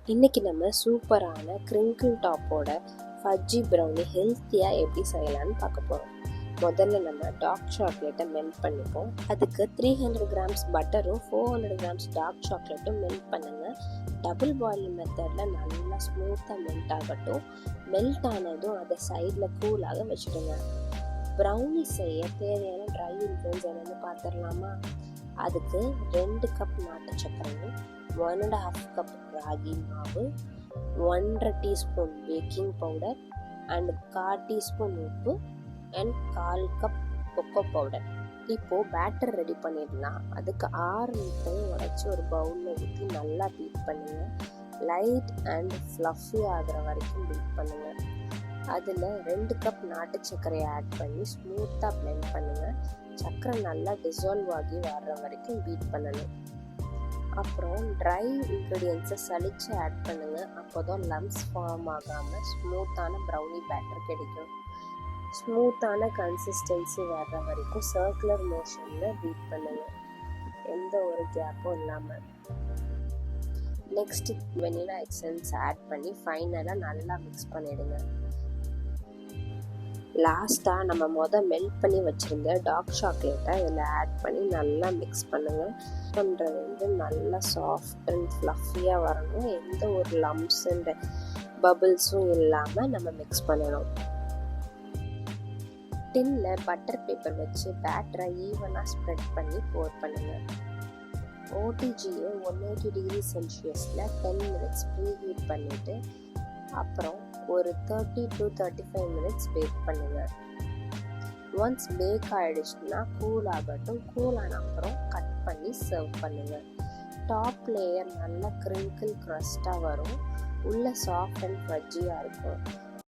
இன்றைக்கி நம்ம சூப்பரான கிரிங்கிள் டாப்போட ஃபஜ்ஜி ப்ரௌனி ஹெல்த்தியாக எப்படி செய்யலான்னு பார்க்க போகிறோம். முதல்ல நம்ம டார்க் சாக்லேட்டை மெல்ட் பண்ணிப்போம். அதுக்கு 300 கிராம்ஸ் பட்டரும் 400 கிராம்ஸ் டார்க் சாக்லேட்டும் மெல்ட் பண்ணுங்கள். டபுள் பாயில் மெத்தடில் நல்லா ஸ்மூத்தாக மெல்ட் ஆகட்டும். மெல்ட் ஆனதும் அதை சைடில் கூலாக வச்சுடுங்க. ப்ரௌனி செய்ய தேவையான ட்ரை இன்க்ரீடியன்ஸ் என்னென்னு பார்த்துடலாமா? அதுக்கு 2 கப் நாட்டு சர்க்கரையும் 1.5 கப் ராகி மாவு, 1.5 teaspoon baking powder and 1/4 teaspoon உப்பு அண்ட் 1/4 கப் கொக்கோ பவுடர். இப்போது பேட்டர் ரெடி பண்ணிடலாம். அதுக்கு 6 முட்டையும் உடைச்சி ஒரு பவுலில் ஊற்றி நல்லா பீட் பண்ணுங்கள். லைட் அண்ட் ஃப்ளஃபி ஆகிற வரைக்கும் பீட் பண்ணுங்கள். அதில் 2 கப் நாட்டு சர்க்கரையை ஆட் பண்ணி ஸ்மூத்தாக பிளெண்ட் பண்ணுங்கள். சர்க்கரை நல்லா டிசால்வ் ஆகி வர்ற வரைக்கும் பீட் பண்ணணும். அப்புறம் ட்ரை இன்க்ரீடியன்ஸை சலிச்சு ஆட் பண்ணுங்கள். அப்போ தான் லம்ஸ் ஃபார்ம் ஆகாமல் ஸ்மூத்தான ப்ரௌனி பேட்டர் கிடைக்கும். ஸ்மூத்தான கன்சிஸ்டன்சி வர்ற வரைக்கும் சர்க்குலர் மோஷனில் பீட் பண்ணுங்கள், எந்த ஒரு கேப்பும் இல்லாமல். நெக்ஸ்ட்டு வெனிலா எசன்ஸ் ஆட் பண்ணி ஃபைனலாக நல்லா மிக்ஸ் பண்ணிவிடுங்க. லாஸ்ட்டாக நம்ம மெல்ட் பண்ணி வச்சுருந்த டார்க் சாக்லேட்டை இதில் ஆட் பண்ணி நல்லா மிக்ஸ் பண்ணுங்கள். பண்ணுறது நல்லா சாஃப்ட் அண்ட் ஃப்ளஃபியாக வரணும். எந்த ஒரு லம்ப்ஸ் அண்ட் பபிள்ஸும் இல்லாமல் நம்ம மிக்ஸ் பண்ணணும். டின்னில் பட்டர் பேப்பர் வச்சு பேட்டரை ஈவனாக ஸ்ப்ரெட் பண்ணி போர் பண்ணுங்கள். ஓடிஜியை 180 டிகிரி செல்சியஸில் 10 மினிட்ஸ் ப்ரீ ஹீட் பண்ணிவிட்டு அப்புறம் ஒரு 30 to 35 மினிட்ஸ் பேக் பண்ணுங்கள். ஒன்ஸ் பேக் ஆகிடுச்சுன்னா கூல் ஆகட்டும். கூல் ஆன அப்புறம் கட் பண்ணி சர்வ் பண்ணுங்கள். டாப் லேயர் நல்லா கிரிங்கிள் க்ரஸ்ட்டாக வரும். உள்ள சாஃப்ட் அண்ட் ஃபஜ்ஜியாக இருக்கும்.